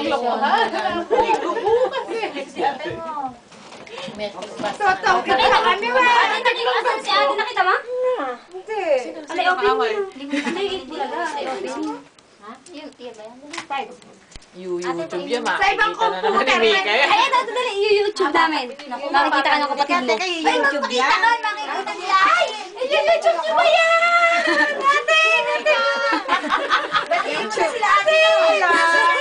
kalokohan. Totoo ka na kami, ba? Ate, naging kasal si Ate, nakita mo? Hindi. Alay, open mo. Alay, bulaga. YouTube yan, makikita na naman ni Mika. Ay, ito, dali, YouTube namin. Makikita ka ng kapatid mo. Ay, YouTube yan? Makikita nila. Ay, YouTube nyo ba yan? Ate! YouTube sila, ate.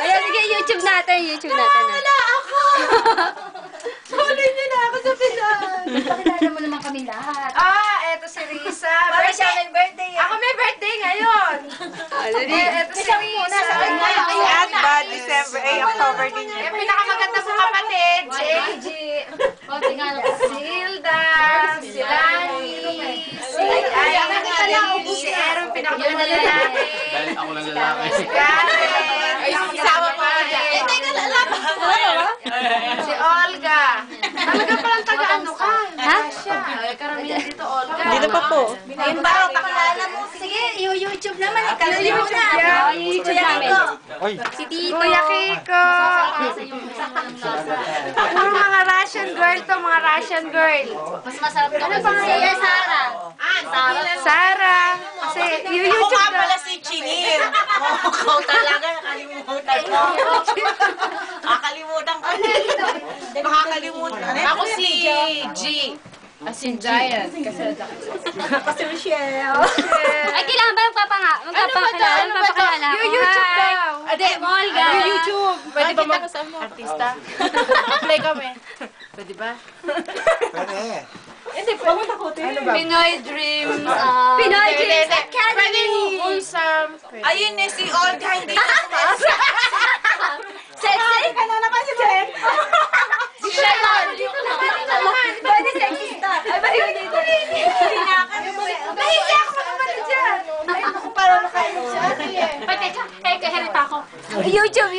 Ayan, sige, YouTube natin. Wala ako. Sorry niyo na ako sa Pinas. Pakilala mo naman kami lahat. Eto si Risa. Para siya may birthday. Ako may birthday ngayon. Eto si Risa. Si Ate ba, December, October din yun. Yung pinakamaganda kong kapatid, JG. Si Hilda, si Lani, si Aaron, pinakamaganda lalaki. Dahil ako lang lalaki. Si Karen. Ay, isama pa ka dyan. Si Olga. Talaga palang taga-ano ka? Ha? Karamihan dito, Olga. Dito pa po. Ayun ba, pakilala mo. Sige, YouTube naman. YouTube yan. YouTube namin. Si Tito. Kuya Kiko. Puro mga Russian girl to, mga Russian girl. Mas masarap ka kasi siya, Sarah. Sarah. Kasi YouTube Ako nga daw. pala si Chinil. Ikaw talaga, nakalimutan mo. Nakakalimutan ka. Makakalimutan ka. Ako si G. As in Giant. Kasi Michelle. Ay, kailangan ba magpapakilala? Magpapakilala ako. YouTube Hi. daw. Ade, Molga. YouTube. Pwede ba Artista? mag-play kami? Pwede ba? Hindi, pumunta ko. Pinoy Dreams. Pinoy Dreams Academy. Pwede wholesome. Ayun eh, si Olga, hindi na tumas. Sexy? Ka na naman si Jen. Si Sharon. Pwede sexy star. Ay, pwede dito. Nahiya ako makamatid dyan. Ay, ako parang nakain siya. Pwede ka. Ay, kaherita ako. YouTube.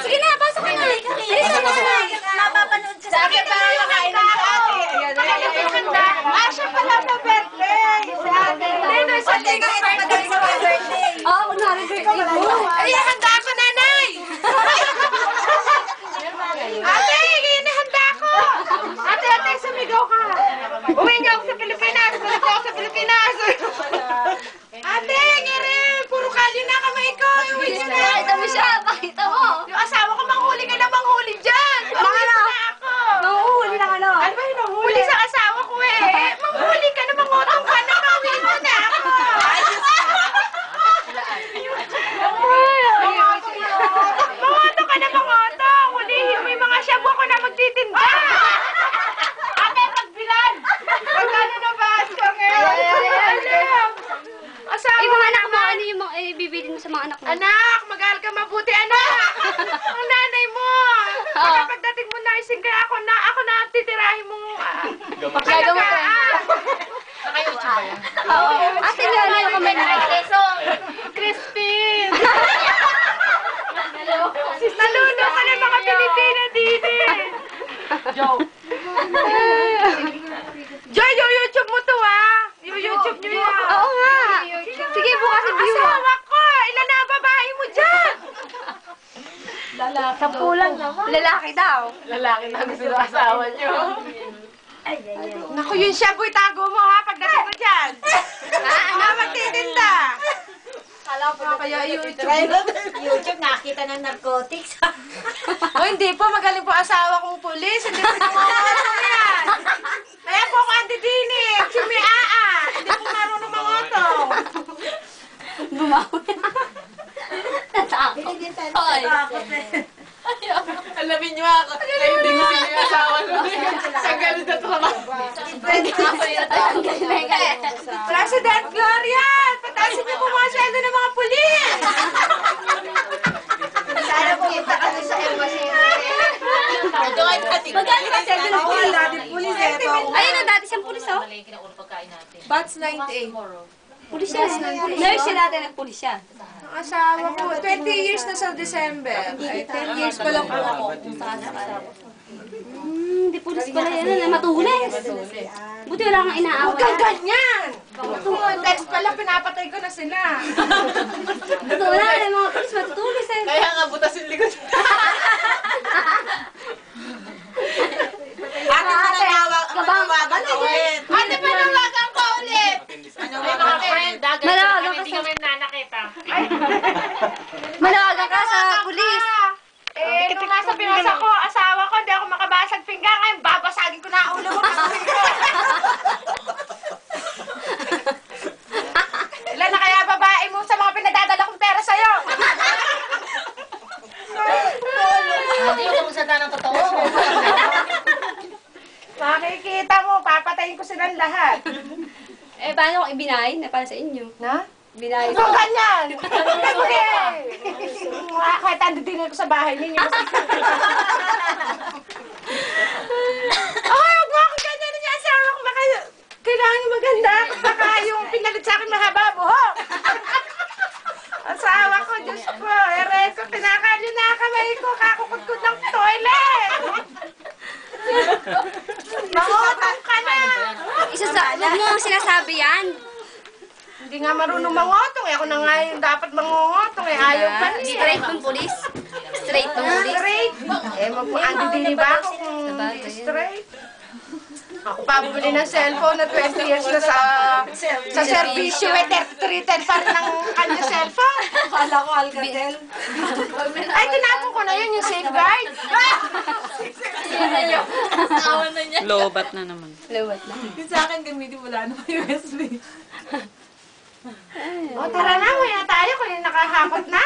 Sige na, pasok ka na. Dito na. Mapapanood ka sa akin. Parang nakain ng sa ate. Siya pala na birthday. Hindi, sa tingin ko birthday. Oo, kunwari birthday mo. Ay, handa ako, nanay! Ate, hinahanda ako! Ate, sumigaw ka! Uwi niyo ako sa Pilipinas! Balik ako sa Pilipinas! Ate, ngirin! Puro kalyo na kamay ko! Uwi niyo na! Pakita mo siya. Pakita mo. Yung asawa ko, manghuli ka na manghuli dyan! Manghuli na ako! Manguhuli ng ano? Ano ba yung manghuli sa asawa ko eh? Manghuli ka na, mangotong ka na, mauwi mo na ako! Mangoto ka na, mangoto! Hulihin mo yung mga shabu ko na magtitinda! Ate, pagbilan! Pagkano na ba? Asawa Ay, mga anak mo, ano yung mga bibili mo sa mga anak mo? Anak, mag-aaral ka mabuti, anak! Ang nanay mo! Baka pagdating mo nursing kaya ako na titirahin mo Gagawin ko. Naka-YouTube ba yan? Oo. Ate, ano yung kamay na Crispin! Naluno ka ng mga Pilipina dito eh! Joy, yung YouTube mo to ah! Yung YouTube nyo yan! Oo nga. Sige, bukas i-view mo. Asawa ko! Ilan na ang babae mo dyan? Sampulan naman. Lalaki daw. Lalaki na gusto ng asawa niyo. Naku, yun siya boy, tago mo ha pagdating ko dyan! Ano magtitinda? Kaya YouTube, nakita ng narcotics. O hindi po, magaling po asawa kong pulis. Hindi po nangongoto yan. Kaya po ako antidinig. Sumiaa. Hindi po marunong mangoto. Bumawi. Natakot. Hoy. Alamin niyo ako. Kayo din kasi yung asawa ko. Ang galit na trabaho. President Gloria! Pataasin niyo po mga sweldo ng mga pulis! Sana pumunta kami sa embassy. Magkano ka second pulis? dati pulis ito. Ayun na, dati siyang pulis, oh. Bats 98. Pulis siya. Nurse siya dati, nagpulis siya. Ang asawa ko, 20 years na sa December. Ay, 10 years pa lang po ako. Hindi pulis pala yan, matulis. Buti wala kang inaaway. Huwag kang ganyan! Kung text pala, pinapatay ko na sila. Buti wala, mga pulis matutulis eh. Kaya nga, buti Manawagan ka sa pulis. Eh, nung nasa pinasa ko, asawa ko, di ako makabasag pinggan. Ngayon, babasagin ko na ang ulo mo. Ilan na kaya babae mo sa mga pinadadala kong pera sa'yo? Hindi ko sa tanong totoo. Makikita mo, papatayin ko silang lahat. Eh, paano kung ibinahin na para sa inyo? Na? Binahin Ito ganyan! Sige! Kahit andudin ko sa bahay ninyo. Ay, huwag mo akong ganyan niya. Asawa ko, kailangan maganda. Baka yung pinalit sa akin mahaba buhok. Asawa ko, Diyos ko. Ereso, pinakalyo na kamay ko. Kakukudkod ng toilet. Mangotong ka na. Huwag mo sinasabi yan. Hindi nga marunong mangotong. Ako na nga yung dapat mangotong. Ayaw pa niya. Straight ng pulis. Straight ng pulis. Straight? Eh, magpuandidini ba ako kung hindi straight? Ako pa bumili ng cellphone na 20 years na sa servisyo. Eh, 3310 pa rin ang kanya cellphone. Kala ko Alcatel. Ay, tinapon ko na yun, yung safeguard. Lobat na naman. Lawat na. Yung sa akin, gamitin wala na USB. O, tara na, maya tayo kung yung nakahakot na.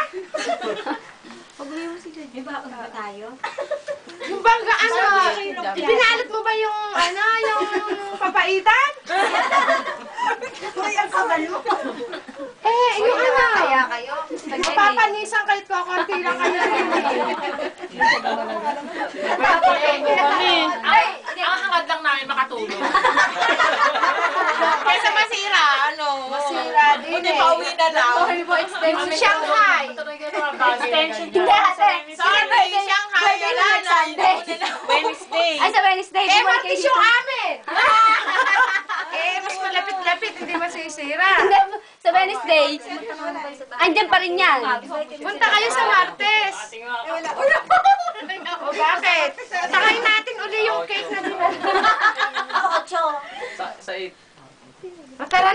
Yung bangga, ano, pinalot mo ba yung, yung papaitan? Uy, ang kabal mo. Eh, yung ano, kayo. mapapanisan kahit kakunti lang kayo. Ay, ang hangad lang namin makatulog. Kaysa masira, Masira din Buti eh. pauwi na lang. Shanghai. Extension. Hindi, ate. Sorry, Shanghai. Wala na. Wednesday. Ay, sa Wednesday. Eh, bumalik kayo martis dito. yung amin. Eh, mas malapit-lapit, hindi masisira. Hindi, sa Wednesday. Andyan pa rin yan. Punta kayo sa Martes. O bakit? Sakayin natin uli yung cake na dinala. Ocho. Sa 8. Tara